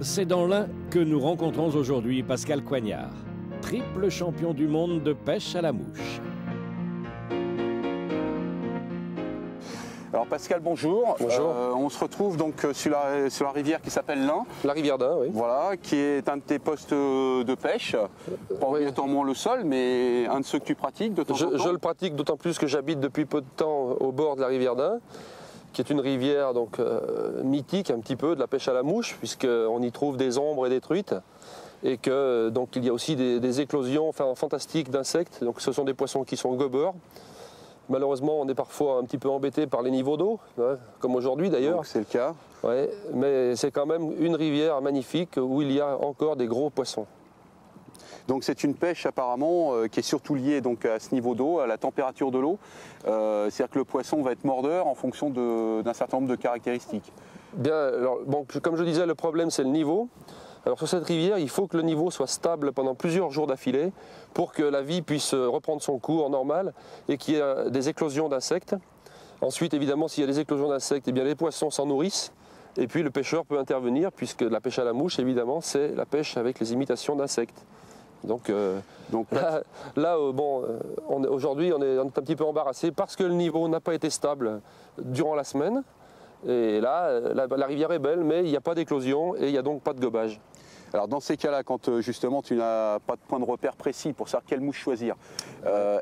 C'est dans l'Ain que nous rencontrons aujourd'hui Pascal Coignard, triple champion du monde de pêche à la mouche. Alors Pascal, bonjour. Bonjour. On se retrouve donc sur la rivière qui s'appelle l'Ain. La rivière d'Ain, oui. Voilà, qui est un de tes postes de pêche. Pas obligatoirement le seul, mais un de ceux que tu pratiques de temps en temps. Je le pratique d'autant plus que j'habite depuis peu de temps au bord de la rivière d'Ain, qui est une rivière donc, mythique un petit peu de la pêche à la mouche, puisqu'on y trouve des ombres et des truites. Et que donc il y a aussi des éclosions fantastiques d'insectes. Donc ce sont des poissons qui sont gobeurs. Malheureusement, on est parfois un petit peu embêté par les niveaux d'eau, hein, comme aujourd'hui d'ailleurs. C'est le cas. Ouais, mais c'est quand même une rivière magnifique où il y a encore des gros poissons. Donc c'est une pêche apparemment qui est surtout liée donc, à ce niveau d'eau, à la température de l'eau. C'est-à-dire que le poisson va être mordeur en fonction d'un certain nombre de caractéristiques. Bien, alors, bon, comme je disais, le problème c'est le niveau. Alors sur cette rivière, il faut que le niveau soit stable pendant plusieurs jours d'affilée pour que la vie puisse reprendre son cours normal et qu'il y ait des éclosions d'insectes. Ensuite, évidemment, s'il y a des éclosions d'insectes, eh bien, les poissons s'en nourrissent. Et puis le pêcheur peut intervenir puisque la pêche à la mouche, évidemment, c'est la pêche avec les imitations d'insectes. Donc là aujourd'hui, on est un petit peu embarrassé parce que le niveau n'a pas été stable durant la semaine. Et là, la rivière est belle, mais il n'y a pas d'éclosion et il n'y a donc pas de gobage. Alors dans ces cas-là, quand justement tu n'as pas de point de repère précis pour savoir quelle mouche choisir,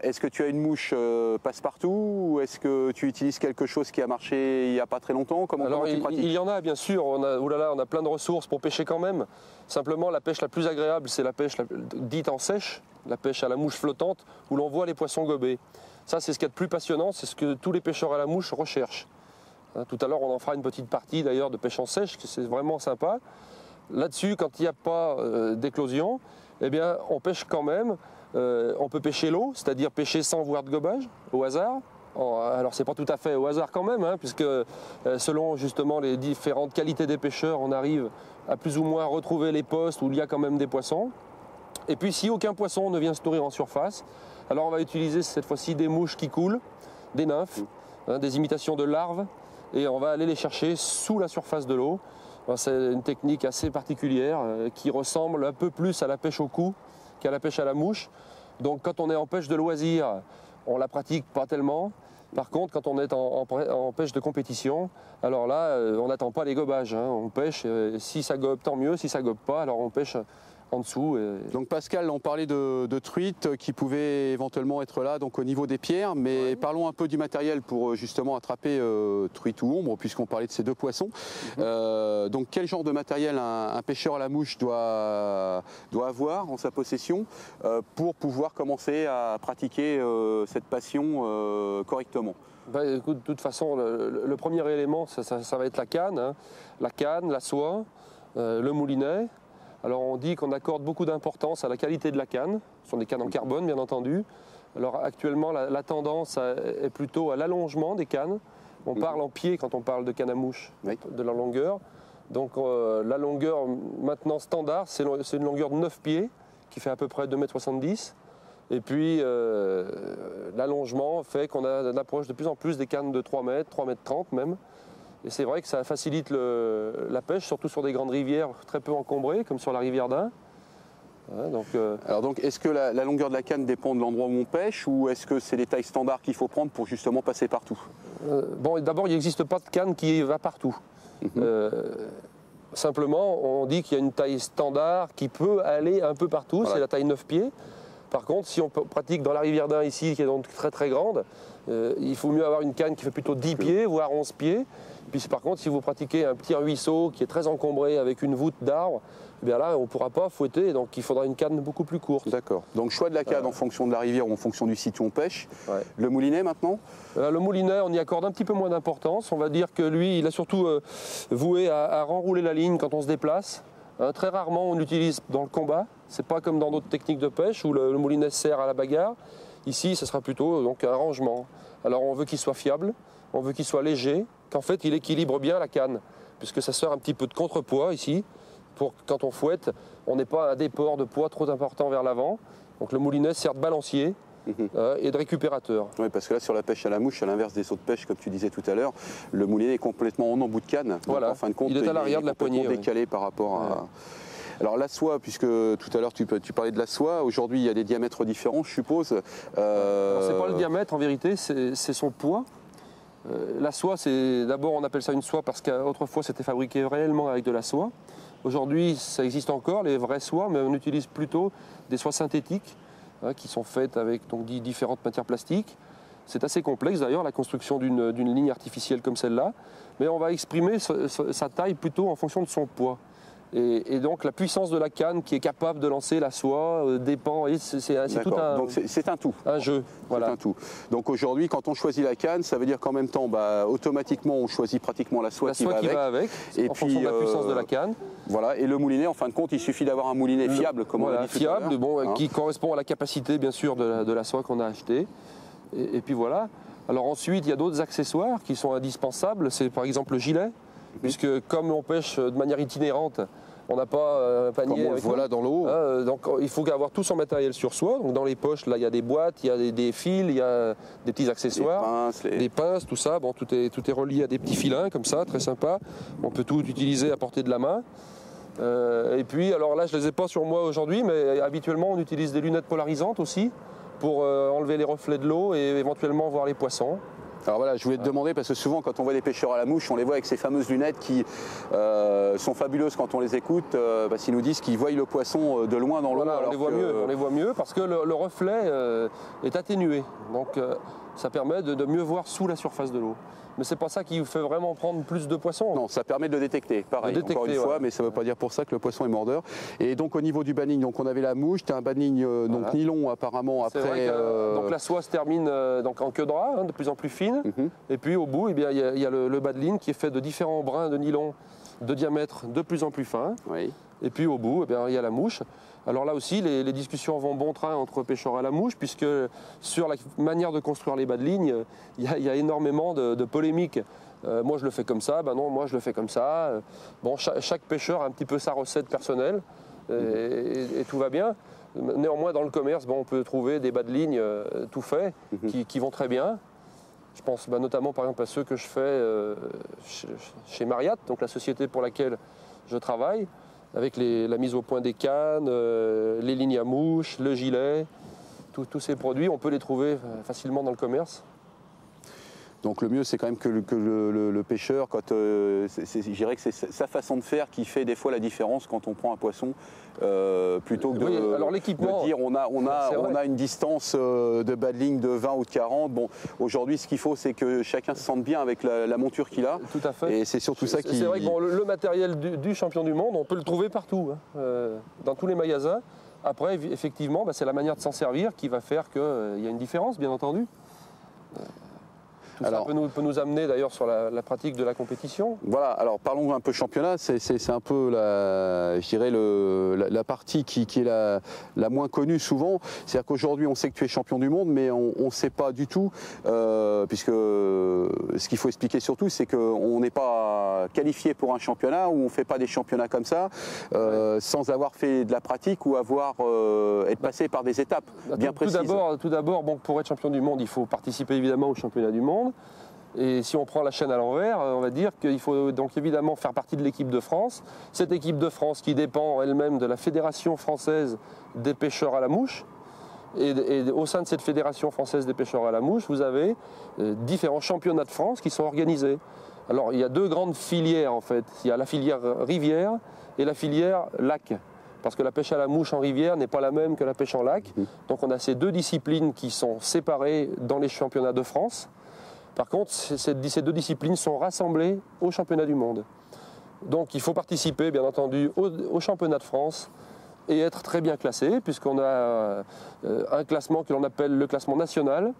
est-ce que tu as une mouche passe-partout ou est-ce que tu utilises quelque chose qui a marché il n'y a pas très longtemps? Comment tu pratiques? Il y en a bien sûr, on a plein de ressources pour pêcher quand même. Simplement la pêche la plus agréable, c'est la pêche dite en sèche, la pêche à la mouche flottante, où l'on voit les poissons gobés. Ça c'est ce qu'il y a de plus passionnant, c'est ce que tous les pêcheurs à la mouche recherchent. Tout à l'heure on en fera une petite partie d'ailleurs de pêche en sèche, c'est vraiment sympa. Là-dessus, quand il n'y a pas d'éclosion, eh bien, on pêche quand même. On peut pêcher l'eau, c'est-à-dire pêcher sans voir de gobage, au hasard. Alors, c'est pas tout à fait au hasard quand même, hein, puisque selon justement les différentes qualités des pêcheurs, on arrive à plus ou moins retrouver les postes où il y a quand même des poissons. Et puis, si aucun poisson ne vient se nourrir en surface, alors on va utiliser cette fois-ci des mouches qui coulent, des nymphes, hein, des imitations de larves, et on va aller les chercher sous la surface de l'eau. C'est une technique assez particulière qui ressemble un peu plus à la pêche au cou qu'à la pêche à la mouche. Donc quand on est en pêche de loisir, on la pratique pas tellement. Par contre, quand on est en pêche de compétition, alors là, on n'attend pas les gobages, hein. On pêche, si ça gobe, tant mieux. Si ça gobe pas, alors on pêche en dessous. Donc Pascal, on parlait de truites qui pouvaient éventuellement être là donc au niveau des pierres, mais ouais. Parlons un peu du matériel pour justement attraper truite ou ombre, puisqu'on parlait de ces deux poissons. Donc quel genre de matériel un pêcheur à la mouche doit avoir en sa possession pour pouvoir commencer à pratiquer cette passion correctement? Bah, écoute, de toute façon, le premier élément, ça va être la canne, hein. La canne, la soie, le moulinet. Alors on dit qu'on accorde beaucoup d'importance à la qualité de la canne. Ce sont des cannes en carbone bien entendu. Alors actuellement la tendance est plutôt à l'allongement des cannes. On parle en pied quand on parle de canne à mouche, oui. De la longueur. Donc la longueur maintenant standard, c'est une longueur de 9 pieds qui fait à peu près 2,70 m. Et puis l'allongement fait qu'on approche de plus en plus des cannes de 3 mètres, 3,30 m même. Et c'est vrai que ça facilite la pêche, surtout sur des grandes rivières très peu encombrées, comme sur la rivière d'Ain. Ouais, Alors donc, est-ce que la longueur de la canne dépend de l'endroit où on pêche ou est-ce que c'est les tailles standards qu'il faut prendre pour justement passer partout? Bon, d'abord, il n'existe pas de canne qui va partout. Simplement, on dit qu'il y a une taille standard qui peut aller un peu partout, voilà. C'est la taille 9 pieds. Par contre, si on pratique dans la rivière d'Ain ici, qui est donc très très grande, il faut mieux avoir une canne qui fait plutôt 10 pieds, voire 11 pieds. Puis par contre, si vous pratiquez un petit ruisseau qui est très encombré avec une voûte d'arbres, eh bien là, on ne pourra pas fouetter, donc il faudra une canne beaucoup plus courte. D'accord. Donc choix de la canne en fonction de la rivière ou en fonction du site où on pêche. Ouais. Le moulinet maintenant? Le moulinet, on y accorde un petit peu moins d'importance. On va dire que lui, il a surtout voué à renrouler la ligne quand on se déplace. Très rarement, on l'utilise dans le combat. C'est pas comme dans d'autres techniques de pêche où le moulinet sert à la bagarre. Ici, ce sera plutôt donc, un rangement. Alors on veut qu'il soit fiable, on veut qu'il soit léger, qu'en fait il équilibre bien la canne, puisque ça sert un petit peu de contrepoids ici, pour que quand on fouette, on n'ait pas un déport de poids trop important vers l'avant. Donc le moulinet sert de balancier, et de récupérateur. Oui, parce que là, sur la pêche à la mouche, à l'inverse des sauts de pêche, comme tu disais tout à l'heure, le moulinet est complètement en embout de canne. Voilà. Donc, en fin de compte, il est à l'arrière de la poignée. Décalé par rapport à... Alors la soie, puisque tout à l'heure tu parlais de la soie, aujourd'hui il y a des diamètres différents, je suppose. C'est pas le diamètre en vérité, c'est son poids. La soie, d'abord on appelle ça une soie parce qu'autrefois c'était fabriqué réellement avec de la soie. Aujourd'hui ça existe encore, les vraies soies, mais on utilise plutôt des soies synthétiques qui sont faites avec donc, différentes matières plastiques. C'est assez complexe d'ailleurs la construction d'une ligne artificielle comme celle-là, mais on va exprimer sa taille plutôt en fonction de son poids. Et donc la puissance de la canne qui est capable de lancer la soie dépend, c'est tout un, donc c'est un tout. Un jeu. Voilà. C'est un tout. Donc aujourd'hui quand on choisit la canne, ça veut dire qu'en même temps, automatiquement on choisit pratiquement la soie qui va avec. Et en fonction de la puissance de la canne. Voilà, et le moulinet, en fin de compte, il suffit d'avoir un moulinet fiable, comme on l'a dit tout à fiable, l'heure, qui correspond à la capacité bien sûr de la soie qu'on a achetée. Et puis voilà. Alors ensuite, il y a d'autres accessoires qui sont indispensables. C'est par exemple le gilet, puisque comme on pêche de manière itinérante, on n'a pas un panier avec voilà dans l'eau. Donc il faut avoir tout son matériel sur soi. Donc dans les poches, là, il y a des boîtes, il y a des fils, il y a des petits accessoires, des pinces, tout ça. Bon, tout est relié à des petits filins comme ça, très sympa. On peut tout utiliser à portée de la main. Et puis, alors là, je ne les ai pas sur moi aujourd'hui, mais habituellement, on utilise des lunettes polarisantes aussi pour enlever les reflets de l'eau et éventuellement voir les poissons. Alors voilà, je voulais te demander, parce que souvent quand on voit des pêcheurs à la mouche, on les voit avec ces fameuses lunettes qui sont fabuleuses quand on les écoute, parce qu'ils nous disent qu'ils voient le poisson de loin dans l'eau. Voilà, on les voit mieux parce que le reflet est atténué, donc ça permet de mieux voir sous la surface de l'eau. Mais c'est pas ça qui vous fait vraiment prendre plus de poissons. Non, ça permet de le détecter, pareil, encore une fois, mais ça ne veut pas dire pour ça que le poisson est mordeur. Et donc au niveau du banning, donc on avait la mouche, tu as un banning donc nylon apparemment après. Vrai donc la soie se termine donc en queue de rat, de plus en plus fine. Et puis au bout, eh bien, il y a le bas de ligne qui est fait de différents brins de nylon de diamètre de plus en plus fin. Oui. Et puis au bout, eh bien, il y a la mouche. Alors là aussi, les discussions vont bon train entre pêcheurs à la mouche, puisque sur la manière de construire les bas de ligne, il y a énormément de polémiques. Moi je le fais comme ça, ben non, moi je le fais comme ça. Bon, chaque pêcheur a un petit peu sa recette personnelle et tout va bien. Néanmoins, dans le commerce, on peut trouver des bas de ligne tout faits qui vont très bien. Je pense notamment par exemple à ceux que je fais chez Marriott, donc la société pour laquelle je travaille, avec la mise au point des cannes, les lignes à mouche, le gilet, tous ces produits, on peut les trouver facilement dans le commerce. Donc le mieux, c'est quand même que le pêcheur, je dirais que c'est sa façon de faire qui fait des fois la différence quand on prend un poisson, plutôt que de dire on a une distance de bas de ligne de 20 ou de 40. Bon, aujourd'hui, ce qu'il faut, c'est que chacun se sente bien avec la monture qu'il a. Tout à fait. Et c'est surtout ça qui... C'est vrai que le matériel du champion du monde, on peut le trouver partout, dans tous les magasins. Après, effectivement, c'est la manière de s'en servir qui va faire qu'il y a une différence, bien entendu. Tout ça peut nous amener d'ailleurs sur la pratique de la compétition. Voilà, alors parlons un peu championnat, c'est un peu je dirais la partie qui est la moins connue souvent. C'est-à-dire qu'aujourd'hui on sait que tu es champion du monde, mais on ne sait pas du tout, puisque ce qu'il faut expliquer surtout, c'est qu'on n'est pas qualifié pour un championnat, ou on ne fait pas des championnats comme ça, sans avoir fait de la pratique ou être passé par des étapes bien précises. Tout d'abord, pour être champion du monde, il faut participer évidemment au championnat du monde. Et si on prend la chaîne à l'envers, on va dire qu'il faut donc évidemment faire partie de l'équipe de France. Cette équipe de France qui dépend elle-même de la Fédération française des pêcheurs à la mouche. Et au sein de cette Fédération française des pêcheurs à la mouche, vous avez différents championnats de France qui sont organisés. Alors il y a deux grandes filières en fait. Il y a la filière rivière et la filière lac. Parce que la pêche à la mouche en rivière n'est pas la même que la pêche en lac. Donc on a ces deux disciplines qui sont séparées dans les championnats de France. Par contre, ces deux disciplines sont rassemblées au championnat du monde. Donc il faut participer, bien entendu, au championnat de France et être très bien classé, puisqu'on a un classement que l'on appelle le classement national,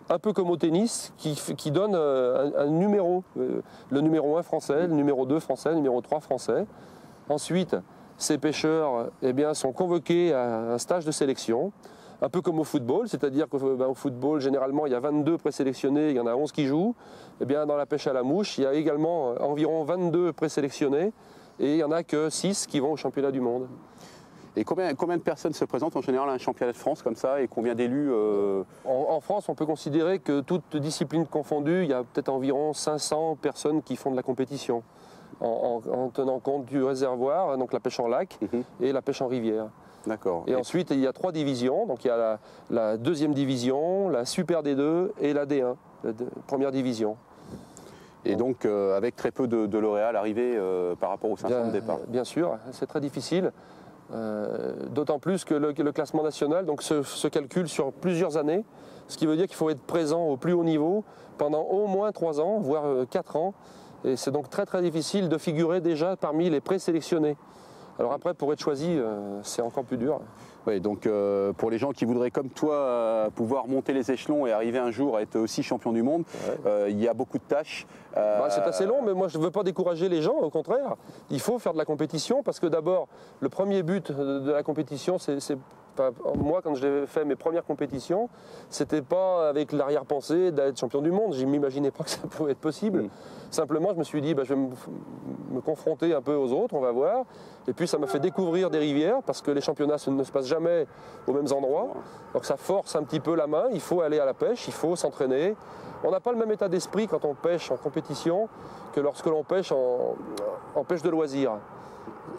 un peu comme au tennis, qui donne un numéro. Le numéro 1 français, le numéro 2 français, le numéro 3 français. Ensuite, ces pêcheurs sont convoqués à un stage de sélection, un peu comme au football, c'est-à-dire qu'au football, généralement, il y a 22 présélectionnés, il y en a 11 qui jouent. Dans la pêche à la mouche, il y a également environ 22 présélectionnés et il n'y en a que 6 qui vont au championnat du monde. Et combien de personnes se présentent en général à un championnat de France comme ça et combien d'élus En France, on peut considérer que toutes disciplines confondues, il y a peut-être environ 500 personnes qui font de la compétition en tenant compte du réservoir, donc la pêche en lac et la pêche en rivière. D'accord. Et ensuite, il y a 3 divisions. Donc il y a la deuxième division, la Super D2 et la D1, la première division. Et donc avec très peu de lauréats arrivés par rapport aux 500 de départ. Bien sûr, c'est très difficile. D'autant plus que le classement national donc, se calcule sur plusieurs années, ce qui veut dire qu'il faut être présent au plus haut niveau pendant au moins 3 ans, voire 4 ans. Et c'est donc très difficile de figurer déjà parmi les présélectionnés. Alors après, pour être choisi, c'est encore plus dur. Oui, donc pour les gens qui voudraient, comme toi, pouvoir monter les échelons et arriver un jour à être aussi champion du monde, il y a beaucoup de tâches. C'est assez long, mais moi je ne veux pas décourager les gens, au contraire. Il faut faire de la compétition parce que d'abord, le premier but de la compétition, moi, quand j'ai fait mes premières compétitions, c'était pas avec l'arrière-pensée d'être champion du monde. Je ne m'imaginais pas que ça pouvait être possible. Simplement, je me suis dit, je vais me confronter un peu aux autres, on va voir. Et puis, ça m'a fait découvrir des rivières, parce que les championnats ne se passent jamais aux mêmes endroits. Donc, ça force un petit peu la main. Il faut aller à la pêche, il faut s'entraîner. On n'a pas le même état d'esprit quand on pêche en compétition que lorsque l'on pêche en pêche de loisir.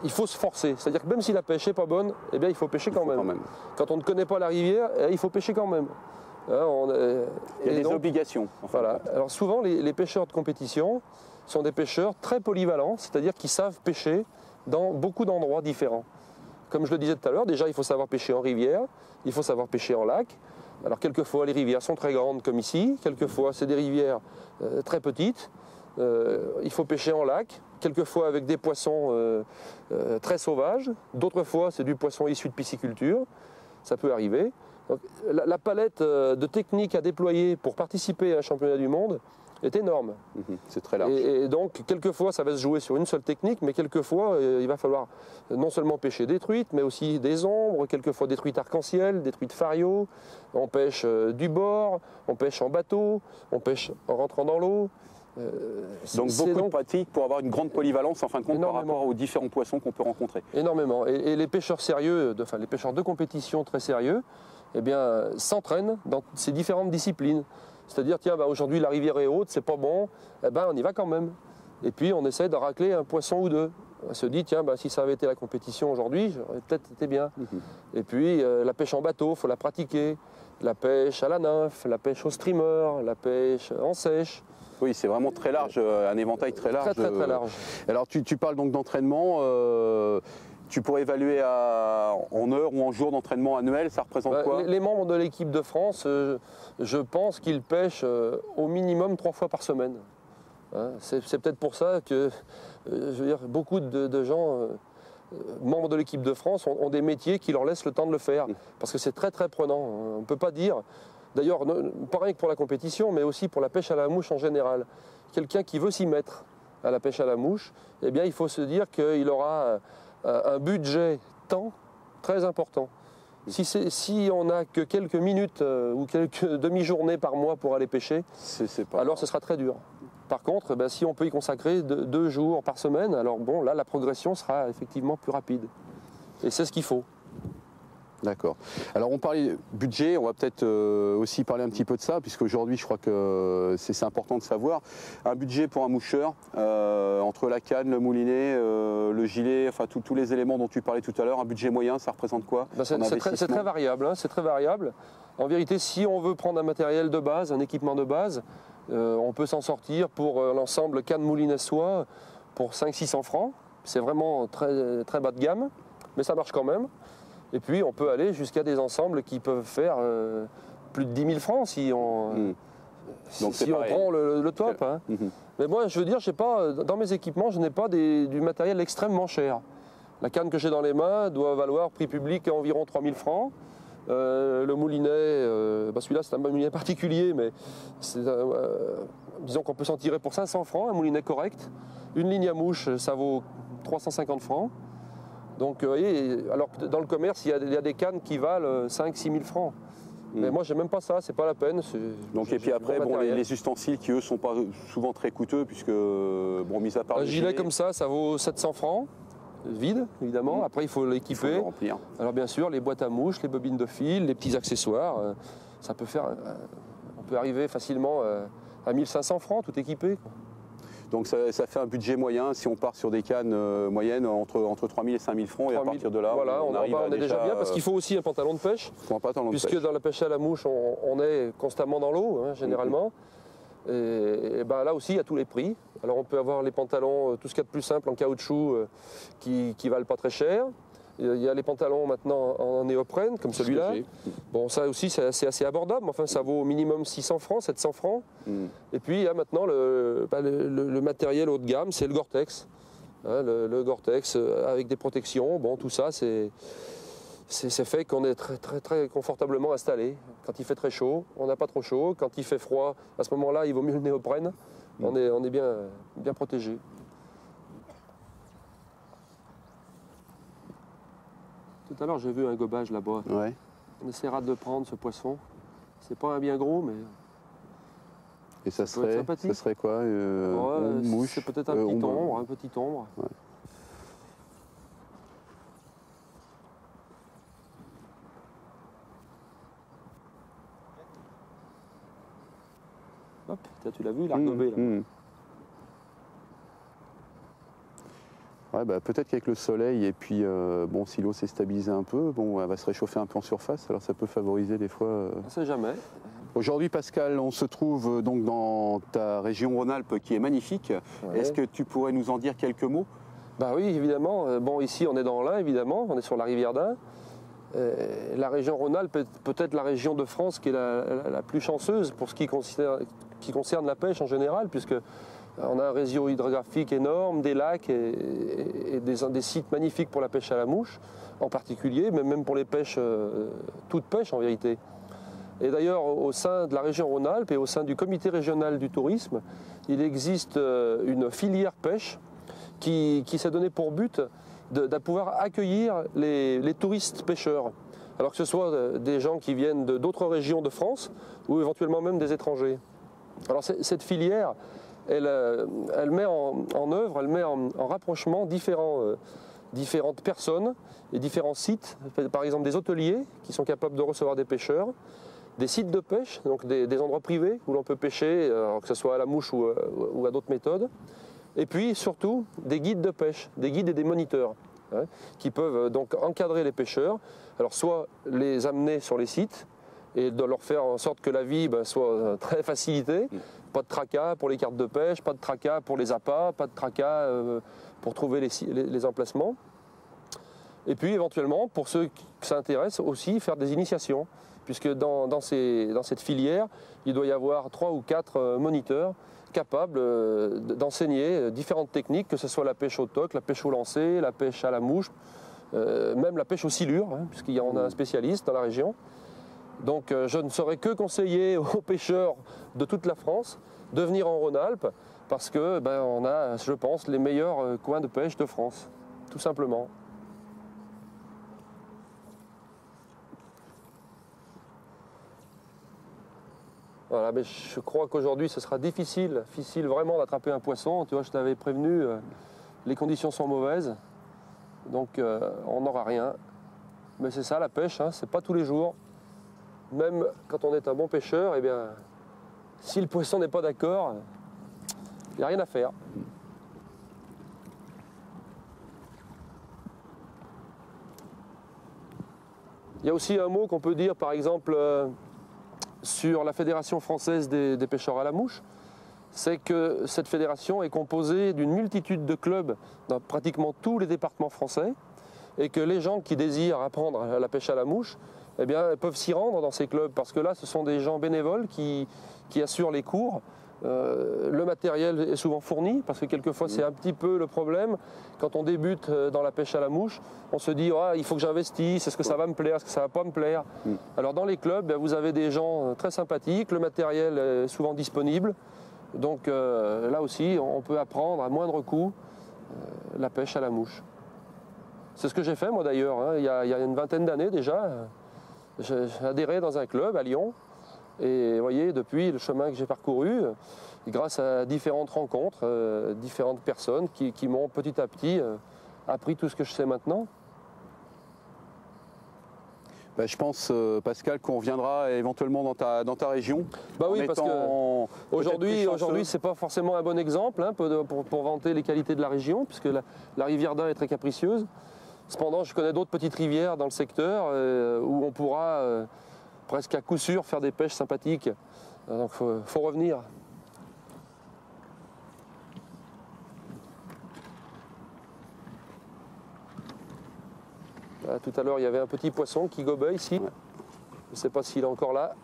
Il faut se forcer, c'est-à-dire que même si la pêche n'est pas bonne, eh bien, il faut pêcher quand même. Quand on ne connaît pas la rivière, il faut pêcher quand même. Il y a des obligations. Voilà. Alors souvent, les pêcheurs de compétition sont des pêcheurs très polyvalents, c'est-à-dire qu'ils savent pêcher dans beaucoup d'endroits différents. Comme je le disais tout à l'heure, déjà, il faut savoir pêcher en rivière, il faut savoir pêcher en lac. Alors quelquefois, les rivières sont très grandes comme ici, quelquefois, c'est des rivières très petites. Il faut pêcher en lac, quelquefois avec des poissons très sauvages, d'autres fois c'est du poisson issu de pisciculture, ça peut arriver. Donc, la palette de techniques à déployer pour participer à un championnat du monde est énorme. C'est très large. Et donc quelquefois ça va se jouer sur une seule technique, mais quelquefois il va falloir non seulement pêcher des truites, mais aussi des ombres, quelquefois des truites arc-en-ciel, des truites fario, on pêche du bord, on pêche en bateau, on pêche en rentrant dans l'eau. Donc beaucoup de pratiques pour avoir une grande polyvalence en fin de compte par rapport aux différents poissons qu'on peut rencontrer. Énormément. Et les pêcheurs sérieux, les pêcheurs de compétition très sérieux, eh bien, s'entraînent dans ces différentes disciplines. C'est-à-dire, tiens, aujourd'hui la rivière est haute, c'est pas bon, eh ben, on y va quand même. Et puis on essaie de racler un poisson ou deux. On se dit, tiens, si ça avait été la compétition aujourd'hui, j'aurais peut-être été bien. Et puis la pêche en bateau, il faut la pratiquer. La pêche à la nymphe, la pêche au streamer, la pêche en sèche. Oui, c'est vraiment très large, un éventail très large. Très large. Alors tu parles donc d'entraînement, tu pourrais évaluer en heures ou en jours d'entraînement annuel, ça représente quoi? Les membres de l'équipe de France, je pense qu'ils pêchent au minimum 3 fois par semaine. Hein, c'est peut-être pour ça que je veux dire, beaucoup de gens, membres de l'équipe de France, ont des métiers qui leur laissent le temps de le faire. Parce que c'est très prenant. On ne peut pas dire... D'ailleurs, pas rien que pour la compétition, mais aussi pour la pêche à la mouche en général. Quelqu'un qui veut s'y mettre à la pêche à la mouche, eh bien, il faut se dire qu'il aura un budget temps très important. Si on n'a que quelques minutes ou quelques demi-journées par mois pour aller pêcher, alors ce sera très dur. Par contre, si on peut y consacrer 2 jours par semaine, alors bon, là, la progression sera effectivement plus rapide. Et c'est ce qu'il faut. D'accord. Alors on parlait budget, on va peut-être aussi parler un petit peu de ça, puisque aujourd'hui je crois que c'est important de savoir. Un budget pour un moucheur, entre la canne, le moulinet, le gilet, enfin tous les éléments dont tu parlais tout à l'heure, un budget moyen, ça représente quoi? C'est très variable, hein, c'est très variable. En vérité, si on veut prendre un matériel de base, un équipement de base, on peut s'en sortir pour l'ensemble canne moulinet soie pour 500-600 francs. C'est vraiment très bas de gamme, mais ça marche quand même. Et puis on peut aller jusqu'à des ensembles qui peuvent faire plus de 10 000 francs si on prend le top. Hein. Mais moi je veux dire, dans mes équipements, je n'ai pas du matériel extrêmement cher. La canne que j'ai dans les mains doit valoir prix public environ 3 000 francs. Le moulinet, celui-là c'est un moulinet particulier, mais disons qu'on peut s'en tirer pour 500 francs, un moulinet correct. Une ligne à mouche, ça vaut 350 francs. Donc, vous voyez, alors dans le commerce, il y a des cannes qui valent 5-6 000 francs. Mais moi, j'ai même pas ça, c'est pas la peine. Donc, et puis après, les ustensiles qui, eux, sont pas souvent très coûteux, puisque, mis à part un gilet comme ça vaut 700 francs. vide, évidemment. Après, il faut Il faut l'équiper. le remplir. Alors bien sûr, les boîtes à mouches, les bobines de fil, les petits accessoires, ça peut faire... on peut arriver facilement à 1500 francs, tout équipé, quoi. Donc ça fait un budget moyen, si on part sur des cannes moyennes, entre 3000 et 5000 francs, et à partir de là, voilà, on arrive à est déjà bien, parce qu'il faut aussi un pantalon de pêche, faut un pantalon de puisque pêche. dans la pêche à la mouche, on est constamment dans l'eau, hein, généralement. Et ben là aussi, il y a tous les prix. Alors on peut avoir les pantalons, tout ce qu'il y a de plus simple en caoutchouc, qui valent pas très cher. Il y a les pantalons maintenant en néoprène, comme celui-là. Bon, ça aussi, c'est assez abordable, mais enfin, ça vaut au minimum 600 francs, 700 francs. Et puis, il y a maintenant le matériel haut de gamme, c'est le Gore-Tex. Hein, le Gore-Tex avec des protections. Bon, tout ça, c'est fait qu'on est très confortablement installé. Quand il fait très chaud, on n'a pas trop chaud. Quand il fait froid, à ce moment-là, il vaut mieux le néoprène. On est bien protégé. Tout à l'heure, j'ai vu un gobage là-bas. Ouais. On essaiera de prendre ce poisson. C'est pas un bien gros, mais Et ça peut être serait sympathique. quoi ouais, mouche, c'est peut-être un petit ombre, un petit ombre. Ouais. Hop, tu l'as vu, il a regobé là. Ouais, bah, peut-être qu'avec le soleil et puis bon, si l'eau s'est stabilisée un peu, bon, elle va se réchauffer un peu en surface, alors ça peut favoriser des fois. On ne sait jamais. Aujourd'hui, Pascal, on se trouve donc dans ta région Rhône-Alpes qui est magnifique. Ouais. Est-ce que tu pourrais nous en dire quelques mots? Bah oui, évidemment. Bon, ici, on est dans l'Ain, évidemment. On est sur la rivière d'Ain. La région Rhône-Alpes est peut-être la région de France qui est la plus chanceuse pour ce qui concerne la pêche en général, puisque on a un réseau hydrographique énorme, des lacs et des sites magnifiques pour la pêche à la mouche, en particulier, mais même pour les pêches, toute pêche en vérité. Et d'ailleurs, au sein de la région Rhône-Alpes et au sein du comité régional du tourisme, il existe une filière pêche qui s'est donné pour but de pouvoir accueillir les touristes pêcheurs. Alors que ce soit des gens qui viennent d'autres régions de France ou éventuellement même des étrangers. Alors cette filière, elle met en œuvre, elle met en rapprochement différentes personnes et différents sites, par exemple des hôteliers qui sont capables de recevoir des pêcheurs, des sites de pêche, donc des endroits privés où l'on peut pêcher, que ce soit à la mouche ou à d'autres méthodes, et puis surtout des guides de pêche, des guides et des moniteurs, hein, qui peuvent donc encadrer les pêcheurs, alors soit les amener sur les sites et de leur faire en sorte que la vie soit très facilitée. Pas de tracas pour les cartes de pêche, pas de tracas pour les appâts, pas de tracas pour trouver les emplacements. Et puis éventuellement, pour ceux que ça intéresse aussi, faire des initiations, puisque dans cette filière, il doit y avoir 3 ou 4 moniteurs capables d'enseigner différentes techniques, que ce soit la pêche au toc, la pêche au lancer, la pêche à la mouche, même la pêche au silure, hein, puisqu'on a un spécialiste dans la région. Donc je ne saurais que conseiller aux pêcheurs de toute la France de venir en Rhône-Alpes parce que on a, je pense, les meilleurs coins de pêche de France, tout simplement. Voilà, mais je crois qu'aujourd'hui ce sera difficile vraiment d'attraper un poisson. Tu vois, je t'avais prévenu, les conditions sont mauvaises, donc on n'aura rien. Mais c'est ça la pêche, hein, c'est pas tous les jours. Même quand on est un bon pêcheur, eh bien, si le poisson n'est pas d'accord, il n'y a rien à faire. Il y a aussi un mot qu'on peut dire, par exemple, sur la Fédération française des pêcheurs à la mouche, c'est que cette fédération est composée d'une multitude de clubs dans pratiquement tous les départements français, et que les gens qui désirent apprendre à la pêche à la mouche, eh bien, peuvent s'y rendre dans ces clubs, parce que là, ce sont des gens bénévoles qui assurent les cours. Le matériel est souvent fourni, parce que quelquefois c'est un petit peu le problème. Quand on débute dans la pêche à la mouche, on se dit il faut que j'investisse, est-ce que ça va me plaire, est-ce que ça va pas me plaire. Alors dans les clubs, vous avez des gens très sympathiques, le matériel est souvent disponible. Donc là aussi, on peut apprendre à moindre coût la pêche à la mouche. C'est ce que j'ai fait moi d'ailleurs, hein, il y a une vingtaine d'années déjà. J'ai adhéré dans un club à Lyon et vous voyez, depuis le chemin que j'ai parcouru, grâce à différentes rencontres, différentes personnes qui m'ont petit à petit appris tout ce que je sais maintenant. Je pense, Pascal, qu'on reviendra éventuellement dans ta région. Bah oui, parce que aujourd'hui, c'est pas forcément un bon exemple hein, pour vanter les qualités de la région, puisque la rivière d'Ain est très capricieuse. Cependant, je connais d'autres petites rivières dans le secteur où on pourra presque à coup sûr faire des pêches sympathiques. Donc, faut revenir. Là, tout à l'heure, il y avait un petit poisson qui gobait ici. Ouais. Je ne sais pas s'il est encore là.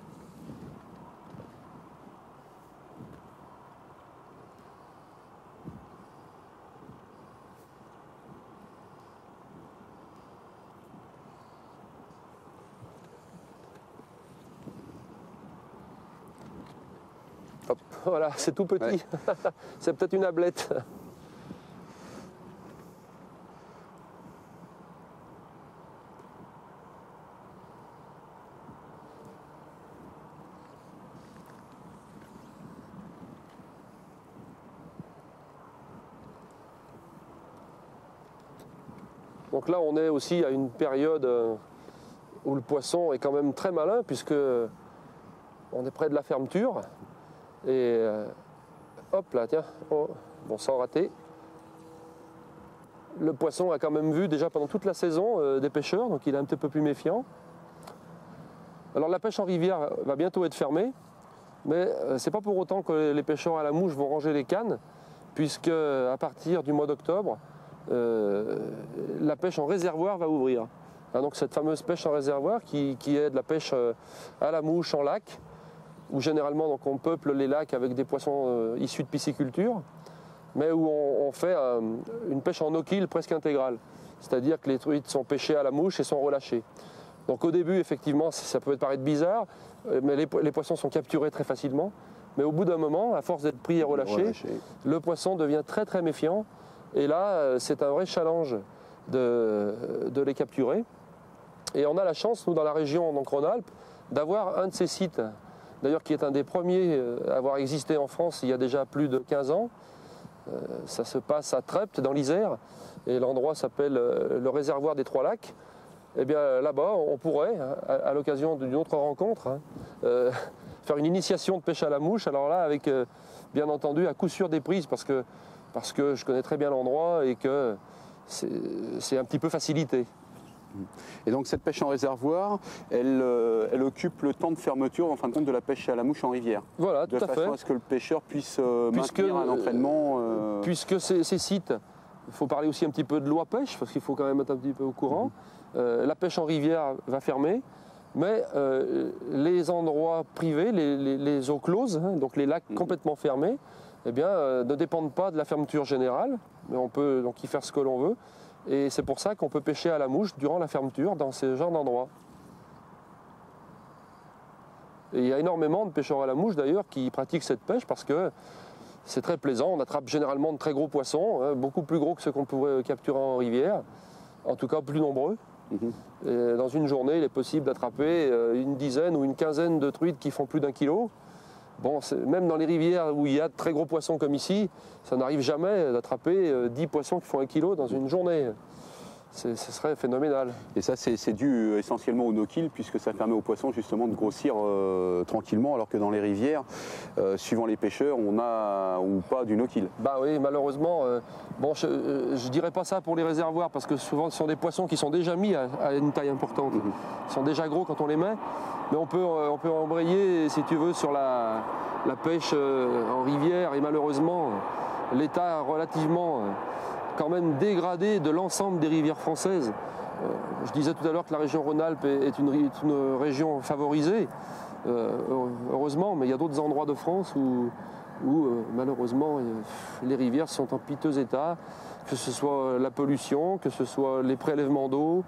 Hop, voilà, c'est tout petit. Ouais. C'est peut-être une ablette. Donc là, on est aussi à une période où le poisson est quand même très malin, puisque on est près de la fermeture. Et hop là, tiens, oh, bon, sans rater. Le poisson a quand même vu déjà pendant toute la saison des pêcheurs, donc il est un petit peu plus méfiant. Alors la pêche en rivière va bientôt être fermée, mais c'est pas pour autant que les pêcheurs à la mouche vont ranger les cannes, puisque à partir du mois d'octobre, la pêche en réservoir va ouvrir. Donc cette fameuse pêche en réservoir qui est de la pêche à la mouche en lac, où généralement donc, on peuple les lacs avec des poissons issus de pisciculture, mais où on fait une pêche en no-kill presque intégrale. C'est-à-dire que les truites sont pêchées à la mouche et sont relâchées. Donc au début, effectivement, ça peut paraître bizarre, mais les poissons sont capturés très facilement. Mais au bout d'un moment, à force d'être pris et relâché, le poisson devient très très méfiant. Et là, c'est un vrai challenge de les capturer. Et on a la chance, nous, dans la région Rhône-Alpes, d'avoir un de ces sites, d'ailleurs qui est un des premiers à avoir existé en France il y a déjà plus de 15 ans. Ça se passe à Trepte, dans l'Isère, et l'endroit s'appelle le réservoir des Trois Lacs. Eh bien là-bas, on pourrait, à l'occasion d'une autre rencontre, faire une initiation de pêche à la mouche. Alors là, avec, bien entendu, à coup sûr des prises, parce que je connais très bien l'endroit et que c'est un petit peu facilité. Et donc cette pêche en réservoir, elle occupe le temps de fermeture en fin de compte de la pêche à la mouche en rivière. Voilà, tout à fait. De façon à ce que le pêcheur puisse maintenir un entraînement. Puisque ces sites, il faut parler aussi un petit peu de loi pêche, parce qu'il faut quand même être un petit peu au courant. La pêche en rivière va fermer, mais les endroits privés, les eaux closes, hein, donc les lacs complètement fermés, eh bien, ne dépendent pas de la fermeture générale, mais on peut donc y faire ce que l'on veut. Et c'est pour ça qu'on peut pêcher à la mouche durant la fermeture dans ces genres d'endroits. Et il y a énormément de pêcheurs à la mouche d'ailleurs qui pratiquent cette pêche parce que c'est très plaisant. On attrape généralement de très gros poissons, hein, beaucoup plus gros que ceux qu'on pourrait capturer en rivière, en tout cas plus nombreux. Et dans une journée, il est possible d'attraper une dizaine ou une quinzaine de truites qui font plus d'1 kilo. Bon, même dans les rivières où il y a de très gros poissons comme ici, ça n'arrive jamais d'attraper 10 poissons qui font 1 kilo dans une journée. Ce serait phénoménal. Et ça, c'est dû essentiellement au no-kill, puisque ça permet aux poissons justement de grossir tranquillement, alors que dans les rivières, suivant les pêcheurs, on a ou pas du no-kill. Bah oui, malheureusement, bon, je ne dirais pas ça pour les réservoirs, parce que souvent ce sont des poissons qui sont déjà mis à une taille importante. Ils sont déjà gros quand on les met, mais on peut embrayer, si tu veux, sur la pêche en rivière, et malheureusement, l'état relativement quand même dégradé de l'ensemble des rivières françaises. Je disais tout à l'heure que la région Rhône-Alpes est une région favorisée, heureusement, mais il y a d'autres endroits de France où malheureusement les rivières sont en piteux état, que ce soit la pollution, que ce soit les prélèvements d'eau,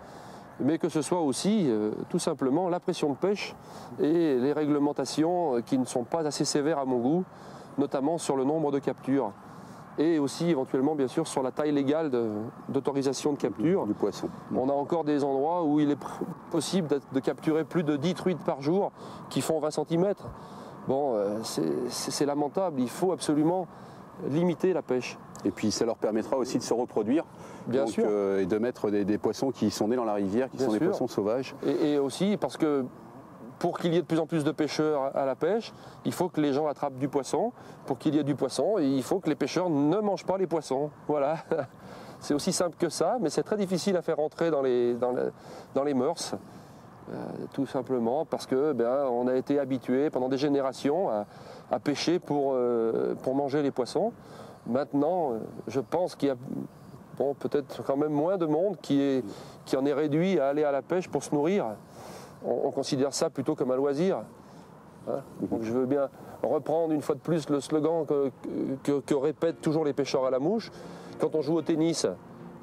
mais que ce soit aussi tout simplement la pression de pêche et les réglementations qui ne sont pas assez sévères à mon goût, notamment sur le nombre de captures. Et aussi éventuellement bien sûr sur la taille légale d'autorisation de capture. Du poisson. On a encore des endroits où il est possible de capturer plus de 10 truites par jour qui font 20 cm. Bon, c'est lamentable, il faut absolument limiter la pêche. Et puis ça leur permettra aussi de se reproduire. Bien sûr. Et de mettre des poissons qui sont nés dans la rivière, qui sont des poissons sauvages. Et aussi parce que pour qu'il y ait de plus en plus de pêcheurs à la pêche, il faut que les gens attrapent du poisson. Pour qu'il y ait du poisson, il faut que les pêcheurs ne mangent pas les poissons. Voilà. C'est aussi simple que ça, mais c'est très difficile à faire entrer dans les mœurs. Tout simplement parce que on a été habitué pendant des générations à pêcher pour manger les poissons. Maintenant, je pense qu'il y a peut-être quand même moins de monde qui en est réduit à aller à la pêche pour se nourrir. On considère ça plutôt comme un loisir. Hein. Donc je veux bien reprendre une fois de plus le slogan que répètent toujours les pêcheurs à la mouche. Quand on joue au tennis,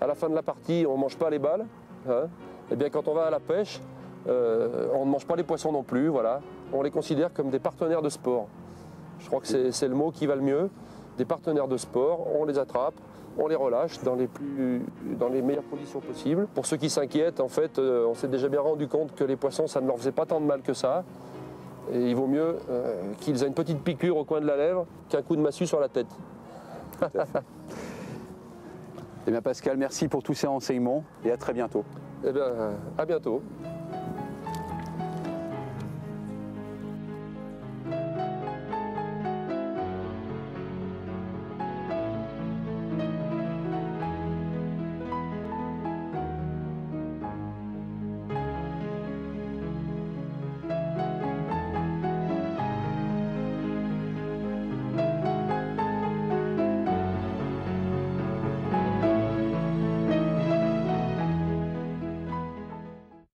à la fin de la partie, on ne mange pas les balles. Hein. Et bien quand on va à la pêche, on ne mange pas les poissons non plus. Voilà. On les considère comme des partenaires de sport. Je crois que c'est le mot qui va le mieux. Des partenaires de sport, on les attrape, on les relâche dans les meilleures conditions possibles. Pour ceux qui s'inquiètent, en fait, on s'est déjà bien rendu compte que les poissons, ça ne leur faisait pas tant de mal que ça. Et il vaut mieux qu'ils aient une petite piqûre au coin de la lèvre qu'un coup de massue sur la tête. Tout à fait. Eh bien Pascal, merci pour tous ces renseignements et à très bientôt. Eh bien, à bientôt.